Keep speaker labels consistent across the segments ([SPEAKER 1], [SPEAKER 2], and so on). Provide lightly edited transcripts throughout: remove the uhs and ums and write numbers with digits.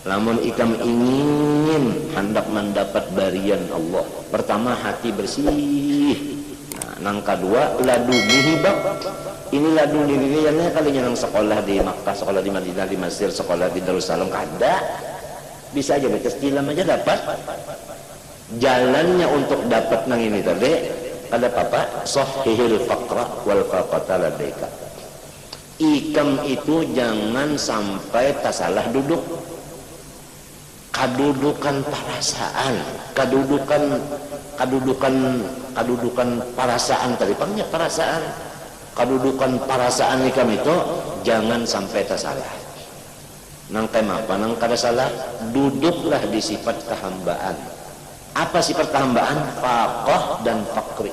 [SPEAKER 1] Lamun ikam ingin hendak mendapat barian Allah, pertama hati bersih. Nah, nang kedua ladu mihibak. Ini ladu dirinya kalinya nang sekolah di Makkah, sekolah di Madinah, di Mesir, sekolah di Darussalam kada. Bisa aja baca istilam aja dapat. Jalannya untuk dapat nang ini tadi ada apa? Sahihil faqra wal faqata ladaika. Ikam itu jangan sampai tasalah duduk. Kedudukan perasaan, kedudukan perasaan tadi panggilnya perasaan, kedudukan perasaan ikam itu jangan sampai tersalah. Nang apa? Nang kada salah, duduklah di sifat kehambaan. Apa sifat kehambaan? Faqah dan fakri.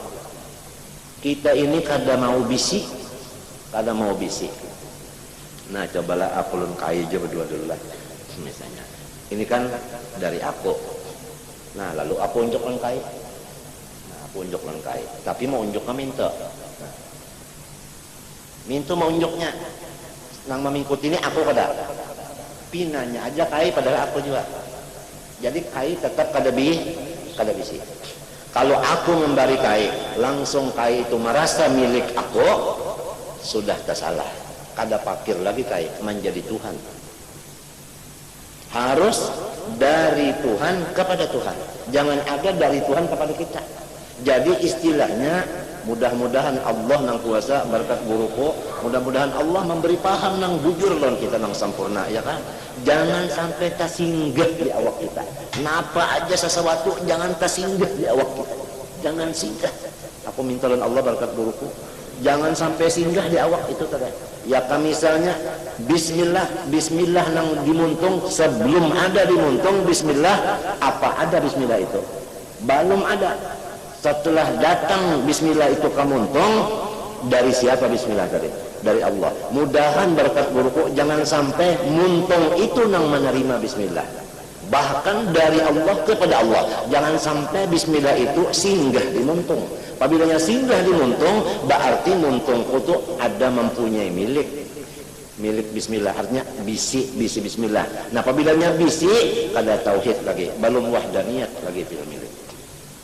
[SPEAKER 1] Kita ini kada mau bisi, Nah, cobalah aku lun kai aja berdua dulu lah, misalnya. Ini kan dari aku. Nah, lalu aku unjuk lengkai. Tapi mau unjuknya minta. Minta mau unjuknya. Nang memingkut ini aku kada. Pinanya aja kai padahal aku juga. Jadi kai tetap kada bisi. Kalau aku memberi kai, langsung kai itu merasa milik aku, sudah tersalah. Kada pakir lagi kai menjadi Tuhan. Harus dari Tuhan kepada Tuhan, jangan ada dari Tuhan kepada kita. Jadi istilahnya, mudah-mudahan Allah nang kuasa berkat guruku, mudah-mudahan Allah memberi paham nang bujur lawan kita nang sampurna, ya kan? Jangan sampai tersinggah di awak kita. Napa aja sesuatu jangan tersinggah di awak kita, jangan singgah. Aku minta lawan Allah berkat guruku, jangan sampai singgah di awak itu tadi. Ya kan misalnya bismillah nang dimuntung, sebelum ada dimuntung bismillah, apa ada bismillah itu? Belum ada. Setelah datang bismillah itu kamuntung, dari siapa bismillah tadi? Dari Allah. Mudahan berkat guruku jangan sampai muntung itu nang menerima bismillah. Bahkan dari Allah kepada Allah, jangan sampai bismillah itu singgah di muntung. Apabila singgah di muntung, berarti muntung itu ada mempunyai milik bismillah, artinya bisi bismillah. Nah, apabila bisi kada tauhid lagi, belum wahdaniyat lagi fil milik.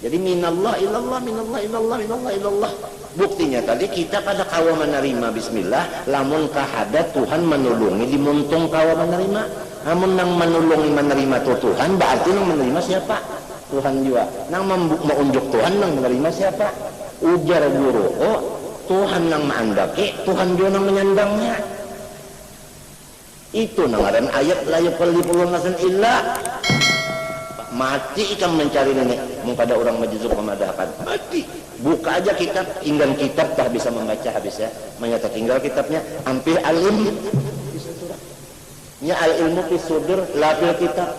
[SPEAKER 1] Jadi minallah ilallah, minallah ilallah, minallah ilallah. Buktinya tadi kita pada kawa menerima bismillah, lamun kahada Tuhan menulungi di muntung kawa menerima. Namun nang menulungi menerima Tuhan, berarti nang menerima siapa? Tuhan juga. Nang menunjuk Tuhan nang menerima siapa? Ujar guru, oh Tuhan nang mengandaki, Tuhan juga nang menyandangnya. Itu nang ada ayat la yuqallibul nasan illa. Mati ikan mencari nenek, mungkin ada orang majuzuk memadakan. Mati. Buka aja kitab, tinggal kitab tak bisa membaca habis ya. Menyata tinggal kitabnya, hampir alim. Ya al-ilmu fi sudur, lapil kitab.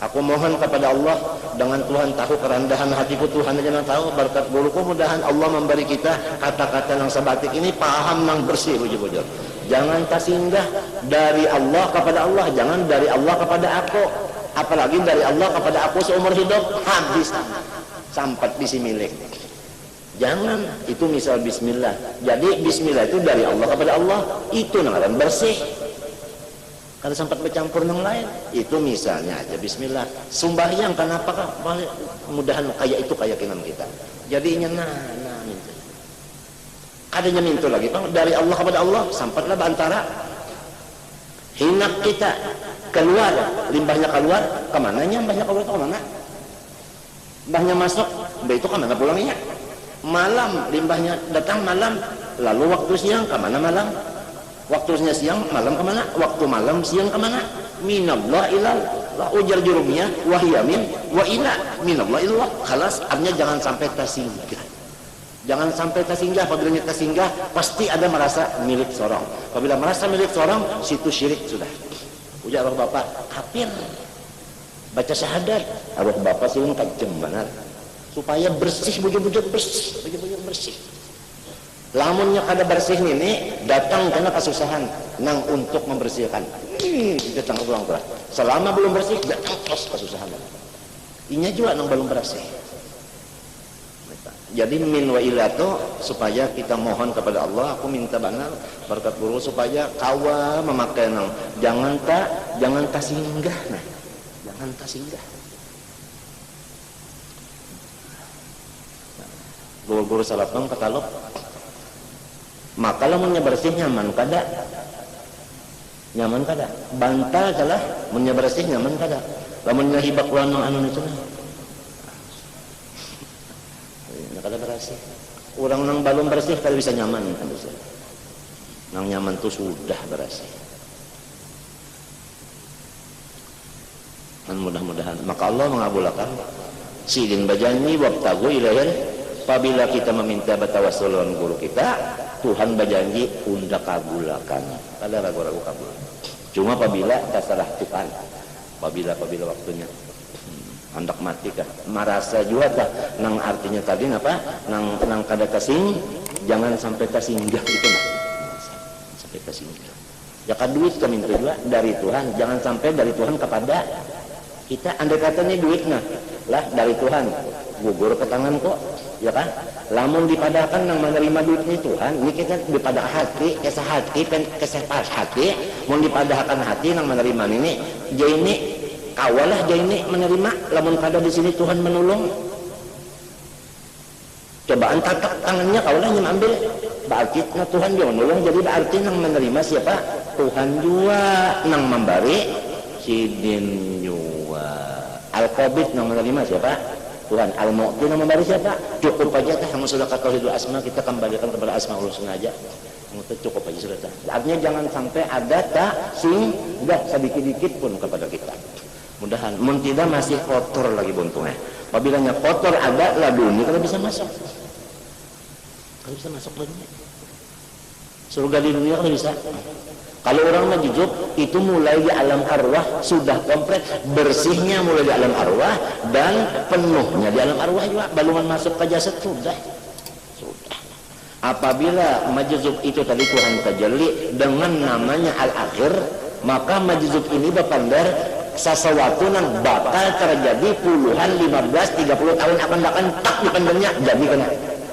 [SPEAKER 1] Aku mohon kepada Allah, dengan Tuhan tahu kerendahan hatiku, Tuhan aja yang tahu, berkat guruku, mudahan Allah memberi kita kata-kata yang sebatik ini paham yang bersih bujur-bujur. Jangan tersinggah dari Allah kepada Allah, jangan dari Allah kepada aku, apalagi dari Allah kepada aku seumur hidup, habis sampai bisi milik. Jangan, itu misal bismillah. Jadi bismillah itu dari Allah kepada Allah, itu namanya bersih. Kalau sempat bercampur yang lain, itu misalnya aja bismillah. Sembahyang kenapa kah? Mudahan kayak itu keyakinan kita. Jadinya minta. Adanya minta lagi, Bang, dari Allah kepada Allah, sampatlah antara hinak kita keluar, limbahnya keluar, kemananya mbahnya keluar itu kemana? Mbahnya masuk, mbah itu kemana pulangnya? Malam, limbahnya datang malam, lalu waktu siang kemana malam? Waktunya siang, malam kemana? Waktu malam, siang kemana? Minallah ilallah, ujar jurumnya, wahyamin, wa ila, minallah ilallah. Khalas, artinya jangan sampai tersinggah. Jangan sampai tersinggah. Apabila tersinggah, pasti ada merasa milik seorang. Apabila merasa milik seorang, situ syirik sudah. Ujar arwah bapak, kafir. Baca syahadat, arwah bapak sih kajem benar. Supaya bersih, bujur-bujur bersih. Lamunnya kada bersih ini datang kena kesusahan nang untuk membersihkan. Datang ulang terus. Selama belum bersih datang terus kesusahan. Inya juga nang belum bersih. Jadi min wa ilato supaya kita mohon kepada Allah, aku minta benar berkat guru supaya kawa memakai nang jangan tak singgah nah. Jangan tak singgah. Guru-guru salafam katalog maka lamunnya bersih nyaman kada? Nyaman kada? Bantal salah munnya bersih nyaman kada? Lamunnya hibak ulang anu itu nah. Kada bersih. Orang nang balon bersih kada bisa nyaman kan bisa. Nang nyaman tuh sudah bersih. Dan mudah-mudahan maka Allah mengabulkan sidin bajanji wabtagu ilahir. Apabila kita meminta bertawassul dengan guru kita, Tuhan berjanji unda kabulakan. Kada ragu-ragu kabul. Cuma apabila terserah Tuhan. Apabila waktunya hendak mati kah merasa juga kah nang artinya tadi apa nang kada kasing jangan sampai kasinggah itu nah sampai kasinggah ya kan duit kami juga dari Tuhan jangan sampai dari Tuhan kepada kita andai kata ini duit nah lah dari Tuhan gugur ke tangan kok ya kan lamun dipadahkan nang menerima duitnya Tuhan ini kita dipadah hati kesah hati kesah hati mau dipadahkan hati nang menerima ini jadi ini awalah dia ini menerima lamun kada di sini Tuhan menolong cobaan tatak tangannya kawalah yang ambil berarti nah Tuhan juga menolong jadi berarti yang menerima siapa Tuhan juga yang memberi sidin juga al-qabid yang menerima siapa Tuhan al-mu'ti yang memberi siapa cukup aja kamu sudah kata tauhidul asma kita kembalikan kepada asmaul husna aja cukup aja sudah artinya jangan sampai ada tak singgah sedikit-dikit pun kepada kita mudahan mun tidak masih kotor lagi buntungnya apabila kotor ada laduni kalau bisa masuk ladunya surga di dunia kalau bisa kalau orang majujub itu mulai di alam arwah sudah komplit bersihnya mulai di alam arwah dan penuhnya di alam arwah juga balungan masuk ke jasad sudah apabila majuzub itu tadi Tuhan tajalli dengan namanya al-akhir maka majuzub ini berpandar sesuatu yang bakal terjadi puluhan 15-30 tahun akan tak dipandangnya jadi kena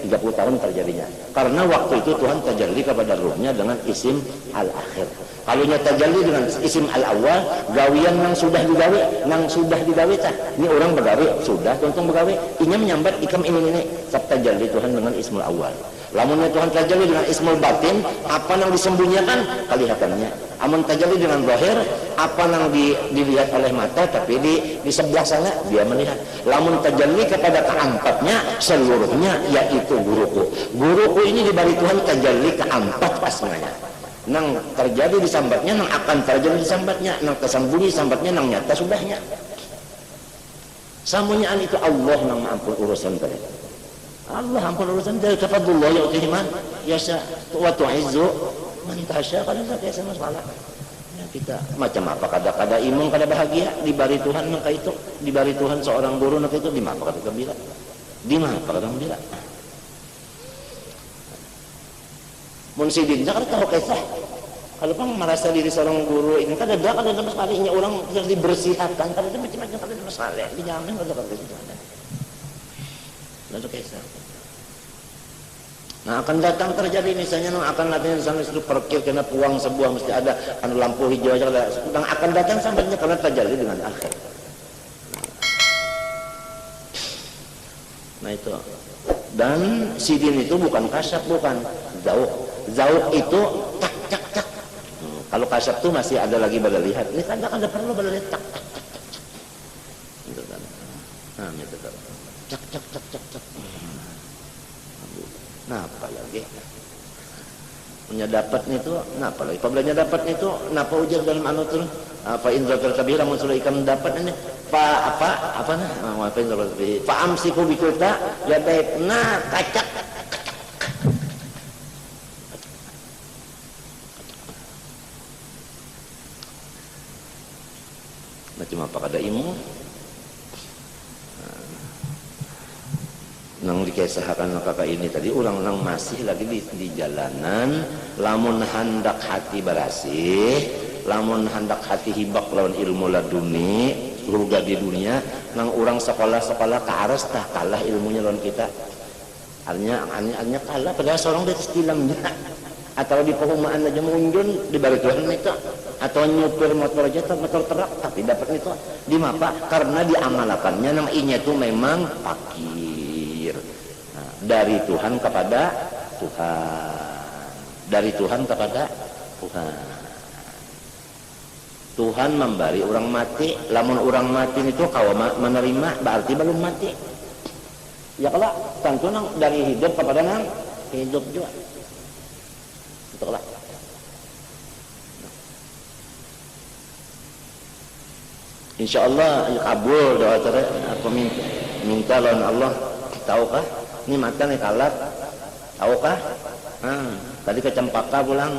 [SPEAKER 1] 30 tahun terjadinya karena waktu itu Tuhan tajalli kepada ruhnya dengan isim al-akhir kalau nya tajalli dengan isim al-awwal gawian yang sudah digawe ini orang begawe sudah tuntung begawe ini menyambat ikam ini sabta tajalli Tuhan dengan ismul awal lamunnya Tuhan tajalli dengan ismul batin apa yang disembunyikan kelihatannya amun tajalli dengan zahir apa yang dilihat oleh mata tapi di sebelah sana dia melihat lamun tajalli kepada keempatnya seluruhnya yaitu guruku ini diberi Tuhan tajalli keempat asmanya nang terjadi di sambatnya nang akan terjadi di sambatnya nang tersembunyi sambatnya nang nyata sudahnya samunyaan itu Allah nang ampun urusan tadi Allah ampun urusan dari tafadullah ya'tihi man yasha wa tu'izzu man tasha kalau tak biasa masalah ya kita macam apa kada imung kada bahagia diberi Tuhan nang itu diberi Tuhan seorang guru nang itu di mana kada gembira di mana kada gembira mun sidinnya kada tahu kisah kalau pang merasa diri seorang guru ini kada ada masalahnya orang yang dibersihkan kada ada macam-macam kada masalah dijamin kada ada kisah. Nah akan datang terjadi misalnya akan datang sampai itu parkir kena puang sebuah mesti ada kan lampu hijau aja ada sedang akan datang sampainya karena terjadi dengan akhir. Nah itu dan sidin itu bukan kasap bukan jauh itu cak. Kalau kasap tuh masih ada lagi pada lihat ini kan ada perlu pada lihat cak. Gitu kan. Nah itu kan. Cak. Nah apa lagi punya dapat itu nah apa lagi apabila dapat itu napa ujar dalam anu tuh apa indra terkabira muncul ikan dapat ini apa indra terkabira fa amsiku bikulta ya baik nah kacak nah cuma apa kada imu nang dikisahkan kakak ini tadi orang masih lagi di jalanan lamun hendak hati berasih lamun hendak hati hibak lawan ilmu laduni surga di dunia nang orang sekolah ke aras tah kalah ilmunya lawan kita Artinya kalah padahal seorang di atas tilamnya, atau di perumahan aja munjun di balik Tuhan itu, atau nyupir motor aja motor terak tapi dapat itu di mapa karena diamalakannya namanya itu memang fakir. Nah, dari Tuhan kepada Tuhan, dari Tuhan kepada Tuhan. Tuhan memberi orang mati, lamun orang mati itu kau menerima berarti belum mati. Ya kalau tentu nang dari hidup kepada nang hidup juga. Itulah. Insyaallah kabul doa tadi aku minta lawan Allah. Tahukah nikmatnya nih kalat? Tahukah? Tadi ke Cempaka pulang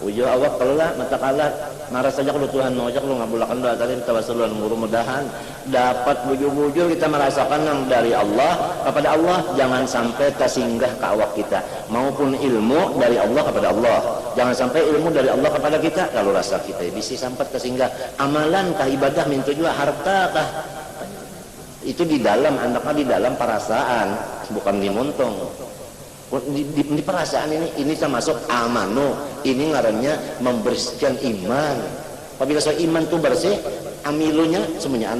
[SPEAKER 1] ujung awak kelah mata kalat marah saja kalau Tuhan mau aja kalau ngabulakan doa tadi tawassulan mudah-mudahan dapat bujur-bujur kita merasakan yang dari Allah kepada Allah, jangan sampai tersinggah ke awak kita, maupun ilmu dari Allah kepada Allah, jangan sampai ilmu dari Allah kepada kita. Kalau rasa kita bisa sampai tersinggah amalan kah, ibadah, minta juga harta kah, itu di dalam anaknya di dalam perasaan, bukan di muntung. Di perasaan ini termasuk amanu, ini ngarannya membersihkan iman. Apabila soal iman itu bersih, amilunya semuanya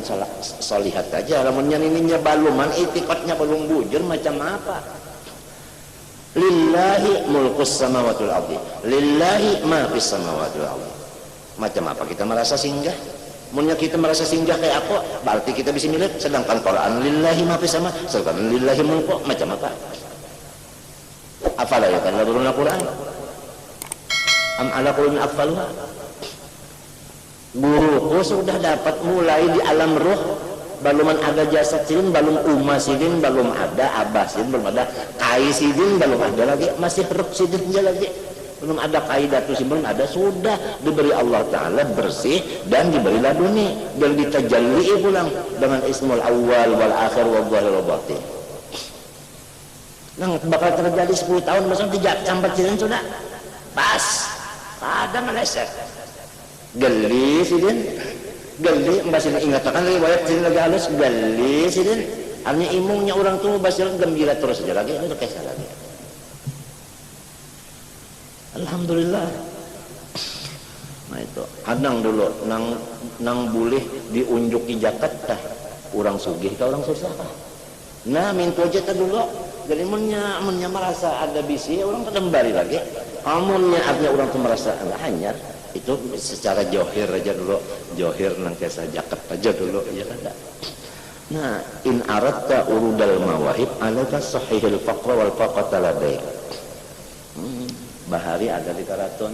[SPEAKER 1] solihat aja. Lamunnya ininya baluman, itikatnya belum bujur macam apa? Lillahi mulkus samawati wal ardi, lillahi ma fis samawati wal ardi. Macam apa kita merasa singgah? Munnya kita merasa singgah kayak aku, berarti kita bisa milik. Sedangkan Quran lillahi ma fis sama, sedangkan lillahi mulku, macam apa? Afala yatadabbaruna Quran am ala qulubin aqfaluha. Guruku sudah dapat mulai di alam ruh, belum ada jasad sidin, belum umma sidin, belum ada abah sidin, belum ada kai sidin, belum ada lagi, masih ruh sidin lagi, belum ada kaidatu sidin, belum ada, sudah diberi Allah Ta'ala bersih dan diberi laduni dan ditajalli pulang dengan ismul awal wal akhir wal zahir wal batin. Nah, bakal terjadi 10 tahun besok tidak sampai sidin sudah pas ada meleset geli sidin, geli mbak ingatakan lagi banyak sidin lagi halus geli sidin, artinya imungnya orang tua basir gembira terus saja lagi, itu kisah lagi. Alhamdulillah. Nah itu hadang dulu nang boleh diunjuki jakat tah orang sugih ke orang susah kah? Nah minta aja dulu. Jadi munnya merasa ada bisi, orang kembali lagi. Amunnya artinya orang tuh merasa enggak hanyar, itu secara johir aja dulu, johir nang kisah jaket aja dulu, ya kan? Nah, in aradta urudal mawahib alaka sahihil faqra wal faqata ladaik. Bahari ada di karaton.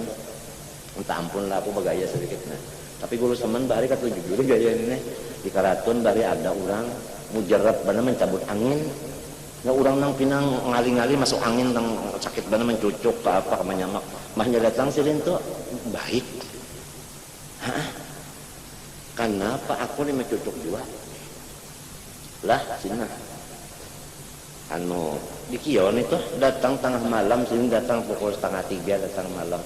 [SPEAKER 1] Entah ampun lah aku bergaya sedikit nah. Tapi guru semen bahari kata jujur gaya ini di karaton bahari ada orang mujarab bana mencabut angin. Ya orang nang pinang ngali-ngali masuk angin nang sakit bana mencucuk ke apa menyamak. Mahnya datang sidin tuh baik. Hah? Kenapa aku ini mencucuk juga? Lah sini anu di kion itu datang tengah malam, sini datang pukul 2:30 datang malam,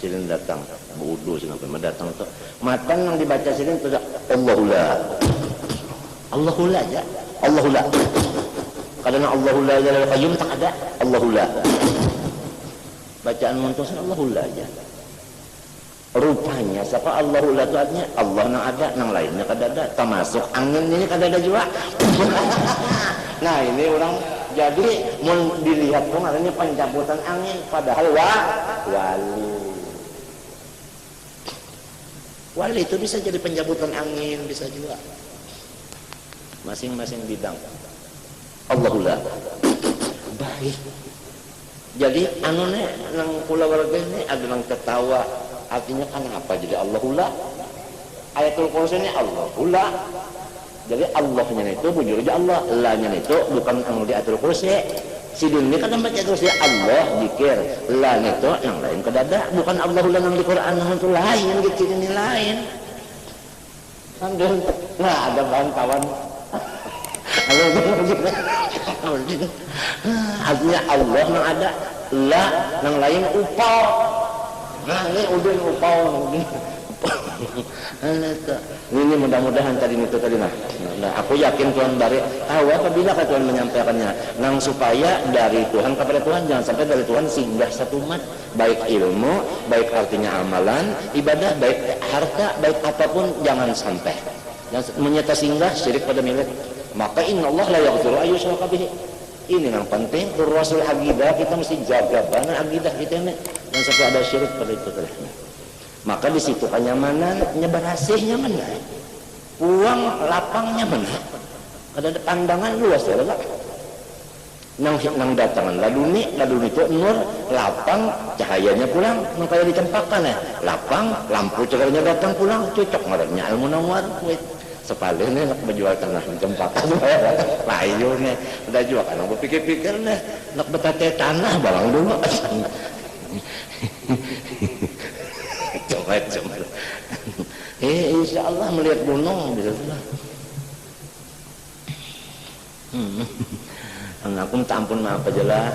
[SPEAKER 1] sini datang wudu sini datang tuh matan yang dibaca sini tuh Allahullah Allahullah aja Allahullah kadang Allahullah ya qayyum tak ada Allahullah bacaan muntus Allahullah aja. Rupanya siapa Allahullah itu artinya Allah nang ada nang lainnya kada ada, termasuk angin ini kada ada juga. Nah ini orang jadi mau dilihat kemarinnya pencabutan angin padahal wali itu bisa jadi pencabutan angin, bisa juga masing-masing bidang. Allahullah baik. Jadi anone nang kula warga ini ada nang ketawa, artinya kenapa jadi Allahullah? Ayatul Kursi ini Allahullah. Jadi Allahnya itu bujur aja Allah, lahnya itu bukan yang diatur kursi. Sidin ini kan baca terus ya Allah zikir, lahnya itu yang lain kedada, bukan Allahullah yang di Quran yang itu lain, gitu ini lain. Sambil nah ada kawan artinya Allah yang ada, lah yang lain upau. Nah ini udah upau Ini mudah-mudahan tadi itu tadi nah aku yakin Tuhan dari tahu apabila Tuhan menyampaikannya nang supaya dari Tuhan kepada Tuhan, jangan sampai dari Tuhan singgah satu umat, baik ilmu, baik artinya amalan, ibadah, baik harta, baik apapun, jangan sampai yang menyata singgah syirik pada milik. Maka innallaha la yaghfiru ayyushraka bihi. Ini yang penting rasul akidah kita mesti jaga mana akidah kita ini dan sampai ada syirik pada itu tadi. Maka di situ kenyamanan, nyebar hasilnya mana, uang lapangnya mana, ada pandangan luas ya lah. Nang datangan laduni itu nur lapang cahayanya pulang, nang kayak dicempakkan ya lapang lampu cegaranya datang pulang, cocok ngarannya ilmu nawar kuit. Sepalnya nak menjual tanah di Cempaka layu nih udah jual kan aku pikir-pikir nih nak betate tanah barang dulu coba insya Allah melihat gunung bisa lah aku minta ampun maaf aja lah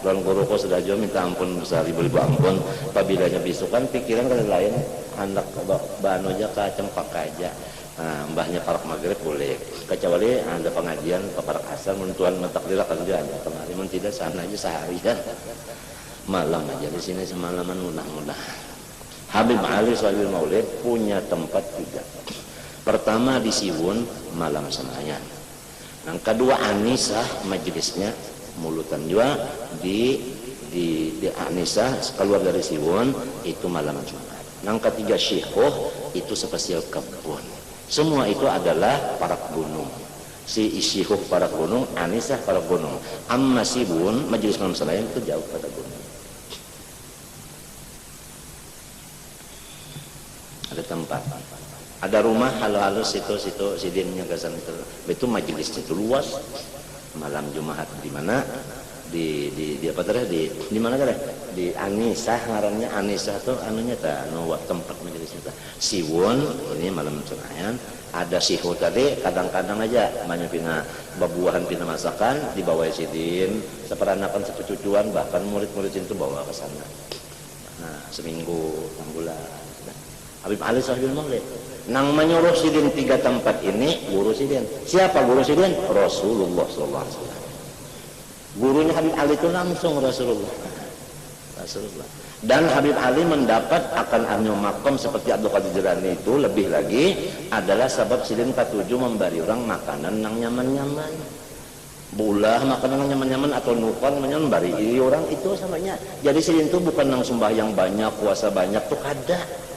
[SPEAKER 1] Tuan guruku sudah jauh minta ampun besar ribu-ribu ampun apabila bisukan pikiran kali lain anak bano aja ke Cempaka aja. Nah, mbahnya parak maghrib boleh, kecuali ada pengajian parak asar menentuan mentakdir akan dia ada kemarin tidak sana aja seharian malam aja di sini semalaman mudah-mudahan. Habib Ali Shalil Maulid punya tempat tiga. Pertama di Siwun malam senayan. Yang kedua Anisah majelisnya mulutan juga di Anisah keluar dari Siwun itu malam Jumat. Yang ketiga Syekhoh itu spesial kebun. Semua itu adalah parak gunung. Si Syekhoh parak gunung, Anisah parak gunung. Amma Siwun majelis malam senayan itu jauh pada gunung. Ada tempat, ada rumah halus situ sidinnya gasan itu majelis itu luas malam Jumat di mana di apa tadi di mana tadi di Anisah ngarannya Anisah tuh anunya ta anu tempat majelisnya ta Siwun ini malam senayan ada Syekhoh tadi kadang-kadang aja banyak pina babuahan pina masakan dibawa sidin seperanakan secucuan bahkan murid-murid itu bawa ke sana nah seminggu 6 bulan. Habib Ali Shalil Maulid nang menyuruh sidin 3 tempat ini guru sidin. Siapa guru sidin? Rasulullah SAW. Gurunya Habib Ali itu langsung Rasulullah. Dan Habib Ali mendapat akan anyo makom seperti Abdul Qadir Jilani itu lebih lagi adalah sebab sidin ketujuh memberi orang makanan nang nyaman-nyaman. Bulah makanan yang nyaman-nyaman atau nukon memberi orang itu samanya. Jadi sidin itu bukan nang sembahyang banyak, puasa banyak tuh kada.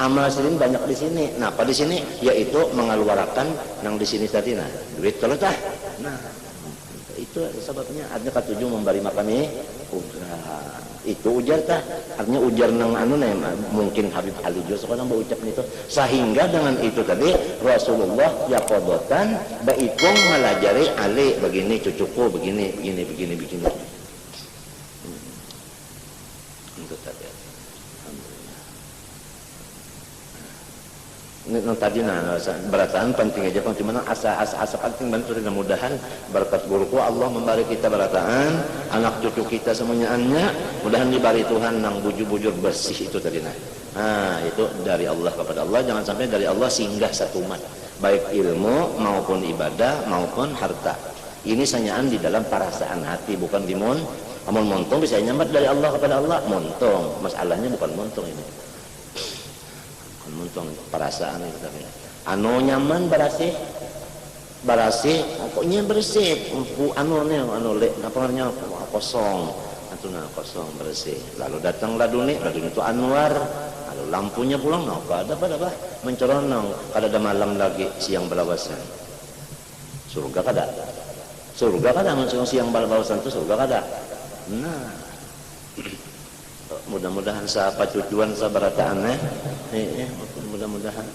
[SPEAKER 1] Amal sidin banyak di sini. Nah, apa di sini? Yaitu mengeluarkan yang di sini tadi nah, duit kalau tah. Nah, itu sebabnya artinya ketujuh memberi makan ini itu ujar tah. Artinya ujar nang anu nih mungkin Habib Ali juga sekarang mau ucap itu. Sehingga dengan itu tadi Rasulullah ya kodotan baikung melajari Ali begini cucuku begini. Itu tadi. Ini tadi berataan penting aja kan cuman asa penting bantu mudah-mudahan berkat guruku Allah memberi kita berataan anak cucu kita semuanya mudahan diberi Tuhan nang bujur-bujur bersih itu tadi nah itu dari Allah kepada Allah jangan sampai dari Allah singgah satu umat baik ilmu maupun ibadah maupun harta ini sanyaan di dalam perasaan hati bukan di amun montong bisa nyambat dari Allah kepada Allah montong masalahnya bukan montong ini untung perasaan itu tadi. Anu nyaman berasih pokoknya bersih anu lek namanya kosong atuna kosong bersih lalu datang laduni itu Anwar lalu lampunya pulang ada mencoronong kada ada malam lagi siang balawasan surga kada siang balawasan itu surga kada nah mudah-mudahan siapa tujuan sabarataannya mudah-mudahan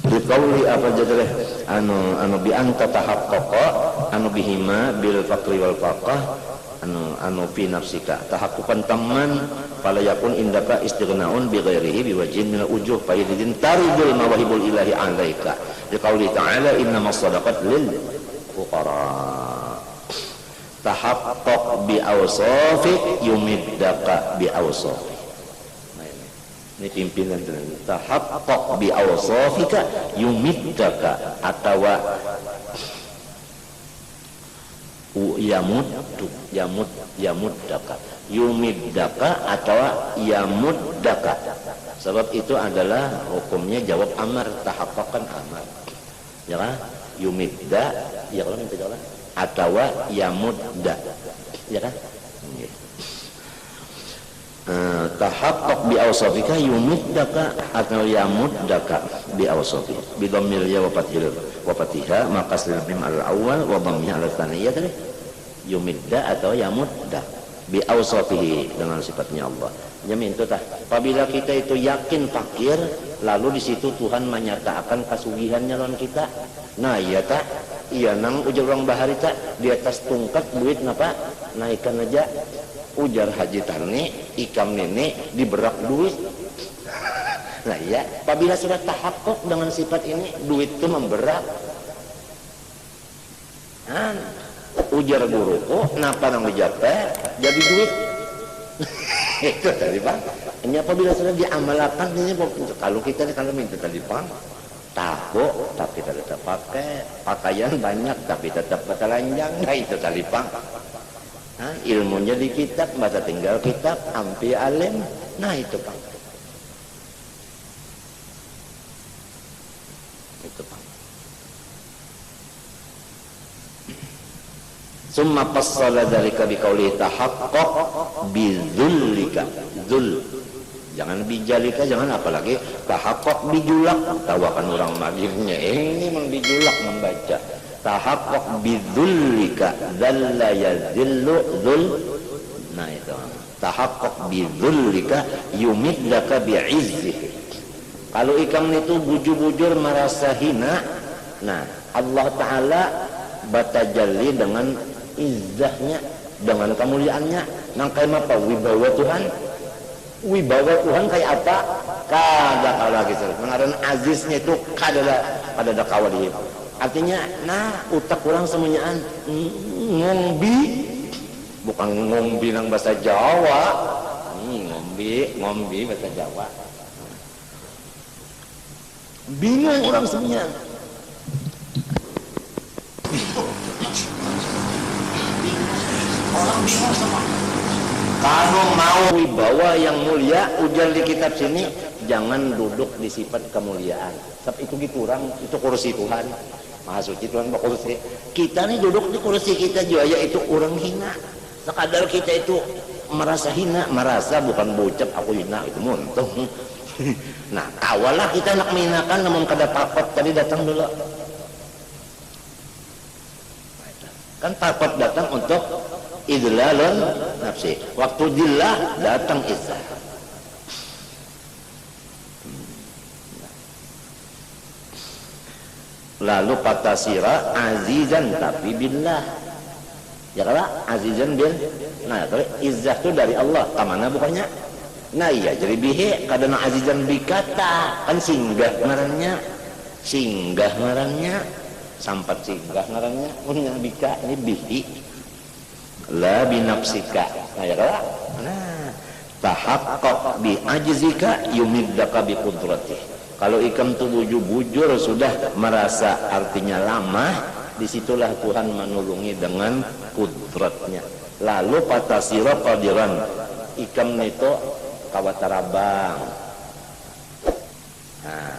[SPEAKER 1] Dikauli apa jadreh anu bi anta tahaqqaqa anu bihima bil faqri wal faqah anu fi nafsika tahaqquqan tamman fala yakun indaka istighnaun bi ghairihi bi wajhin min ujuh fa yadin tarijul mawahibul ilahi alaika dikauli ta'ala innamas sadaqat lil fuqara tahaqqaq bi awsafi yumiddaka bi awsafi Ini pimpinan tahaqqaq bi awsafika yumiddaka atawa yamuddaka yumiddaka atau yamuddaka. Sebab itu adalah hukumnya jawab amar, tahaqqaq kan amar. Ya kan? Yumidda, ya kalau minta jalan atau yamudda. Ya kan? Tahaqqaq bi awsafika yumiddaka atau yamuddaka bi awsafi bi dhammil ya wa fathiha maqas lil mim al awwal wa dhammiha al tsaniyah tadi yumidda atau yamudda bi awsafihi dengan sifatnya Allah. Jamin itu tah. Apabila kita itu yakin fakir, lalu di situ Tuhan menyatakan kasugihannya lawan kita. Nah, iya tah. Iya nang ujar orang bahari tah di atas tungkat duit napa? Naikkan aja. Ujar Haji Tarni, ikam nenek diberak duit. Nah iya, apabila sudah tahakkuk dengan sifat ini, duit itu memberak. Ujar guruku, napa nang dijapet jadi duit. Itu tadi Bang. Ini apabila sudah diamalkan ini kalau kita kalau minta tadi Bang, tahu tapi tidak pakai, pakaian banyak tapi tetap telanjang. Nah itu tadi Bang. Ilmunya di kitab, baca tinggal kitab, ampi alim. Nah itu Bang. Itu Bang. Summa fassala dzalika biqauli tahaqqaq bidzulika. Dzul. Jangan bijalika, jangan apalagi tahaqqaq bijulak. Tawakan orang magirnya. Ini memang bijulak membaca. Tahaqqaq bidzulika dzalla yazillu dzul. Nah itu. Tahaqqaq bidzulika yumiddaka bi'izzih. Kalau ikam itu bujur-bujur merasa hina, nah Allah Ta'ala batajalli dengan izzahnya, dengan kemuliaannya. Nang kayak apa? Wibawa Tuhan. Wibawa Tuhan kayak apa? Kada kalah gitu. Mengaran aziznya itu kada kawadi. Artinya, nah utak kurang semuanyaan ngombi, bukan ngombi nang bahasa Jawa. Ngombi bahasa Jawa. Bingung orang semuanya. Orang bingung sama. Kalau mau wibawa yang mulia, ujar di kitab sini, jangan duduk di sifat kemuliaan. Sebab itu gitu orang, itu kursi Tuhan. Maha suci Tuhan berkursi. Kita nih duduk di kursi kita juga, yaitu orang hina. Sekadar kita itu merasa hina, merasa bukan bocap aku hina, itu muntung. Nah, kawalah kita nak menghinakan, namun kada pakot tadi datang dulu. Kan pakot datang untuk idlalun nafsi. Waktu dillah datang izzah. Lalu patasira azizan tapi billah. Ya kalau azizan bil. Nah, izzah itu dari Allah. Kamana bukannya? Nah iya, jadi bihe kadang azizan bikata kan singgah ngarannya sampat singgah ngarannya punya bika ini bihi la binafsika. Nah ya kalau tahaqqaq bi ajzika yumiddaka bi qudratih. Kalau ikam tuh bujur sudah merasa artinya lama, disitulah Tuhan menolongi dengan kudratnya. Lalu patasira qadiran, ikam itu kawatarabang. Nah,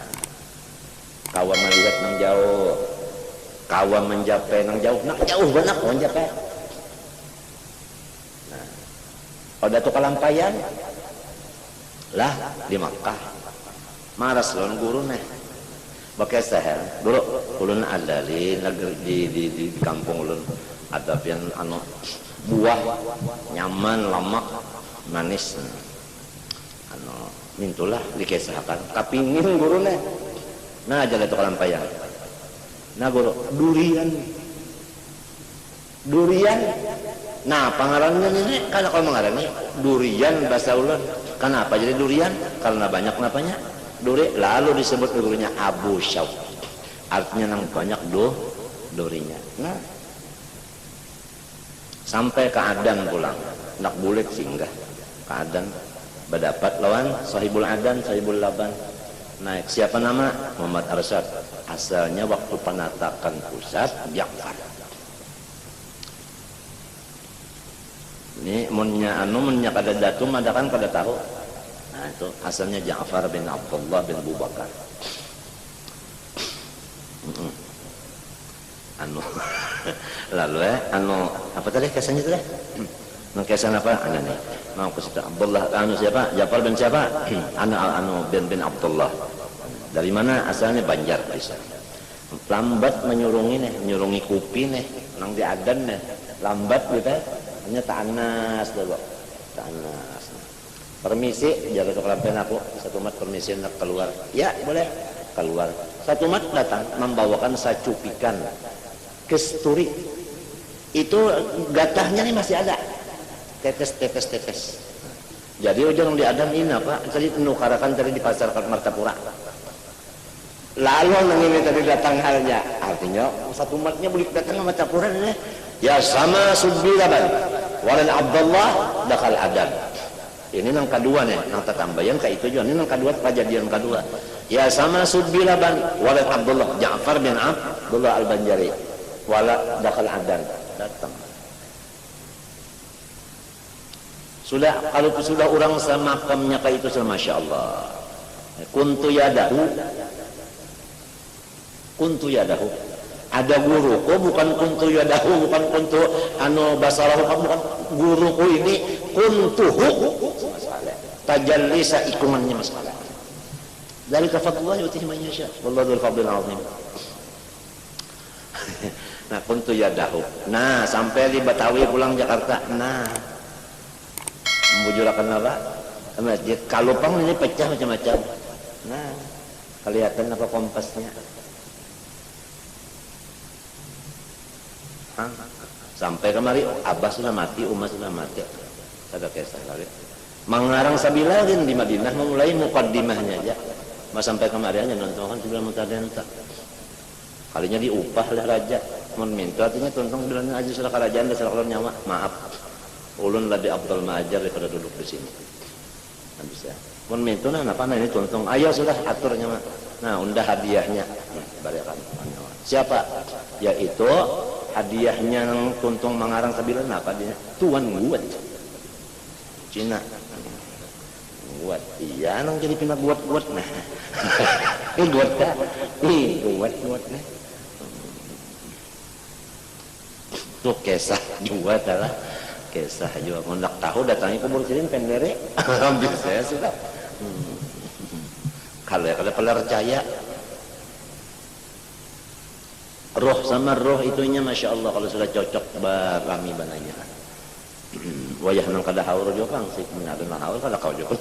[SPEAKER 1] kawa melihat nang jauh, kawa menjapai nang jauh, banyak menjapai. Nah, pada tuh kalampayan lah di Makkah, maras lawan guru nih, pakai seher. Dulu ulun ada di kampung ulun ada pian anu buah nyaman, lemak, manis. Mintulah dikesahkan kapingin guru nih. Nah jalan itu kalampayan. Nah guru durian. Nah pangarannya ini kalau mengarani durian bahasa ulun. Kenapa jadi durian? Karena banyak napanya duri. Lalu disebut gurunya Abu Syauk. Artinya nang banyak durinya. Nah sampai ke Adan pulang. Nak bulet singgah ke Adan. berdapat lawan sahibul adan, sahibul laban. Naik siapa nama? Muhammad Arsyad. Asalnya waktu penatakan pusat Ja'far. Ini munnya kada datum ada kan kada tahu. Nah itu asalnya Ja'far bin Abdullah bin Abu Bakar. Lalu apa tadi kesannya tadi? Kesan apa? Nih. Mau ke situ Abdullah siapa? Ja'far bin siapa? bin Abdullah. Dari mana asalnya? Banjar bisa. Lambat menyurungi kupi nih, nang di adan nih. Lambat gitu. Hanya tanas dulu. Tanas. Permisi, jaga kelampen aku. Satu mat permisi nak keluar. Ya, boleh. Keluar. Satu mat datang membawakan sacupikan kesturi. Itu gatahnya nih masih ada. Tetes. Jadi ujung di adan ini apa? Tadi nukarakan tadi di pasar Martapura. Lalu nang ini tadi datang halnya. Artinya satu matnya boleh datang sama Martapura nih. Ya sama subbilaban. Walal Abdullah dakal adan. Ini nang kedua nih, nang tambahan kayak itu juga. Ini nang kedua kejadian kedua. Ya sama subbilaban walal Abdullah Ja'far bin Abdullah al-Banjari. Wala dakal adan datang. Kalau sudah orang semakamnya kayak itu masya Allah. Kuntu yadahu. Ada guruku bukan kuntu yadahu, bukan kuntu basalahu, bukan guruku ini kuntuhu. Tajalli saikungannya masalah. Dari kafatullah yutihi man yasha. Wallahu dzul fadlil azim. Nah, kuntu yadahu. Nah, sampai di Betawi pulang Jakarta. Nah, membujurakan apa? Masjid. Kalupang ini pecah macam-macam. Nah, kelihatan apa kompasnya? Sampai kemari Abah sudah mati, Umar sudah mati. Ada kisah kali. Mengarang sabilarin di Madinah memulai mukaddimahnya aja. Mas sampai kemari aja nonton kan sudah mutadenta. Kalinya diupah oleh raja. Mun minta artinya tonton bilang aja sudah kerajaan dan sudah nyawa. Maaf. Ulun lebih abdul ma'ajar daripada duduk di sini. Nah, bisa. Mun minta apa ini tonton. Ayo sudah aturnya mah. Nah, undah hadiahnya. Barikan. Siapa? Yaitu hadiahnya yang tuntung mengarang sabilan apa dia? Tuan Guat. Cina. Guat. Iya, nang jadi pindah guat nah. Ini guat dah. Ih, guat nah. Tuh kisah juga adalah kisah juga. Mendak tahu datangnya kubur sirin pendere. Hampir saya sudah. Kalau percaya roh sama roh itunya masya Allah kalau sudah cocok berami bananya. Wayah nang kada haur juga sih benar haur kada kau juga.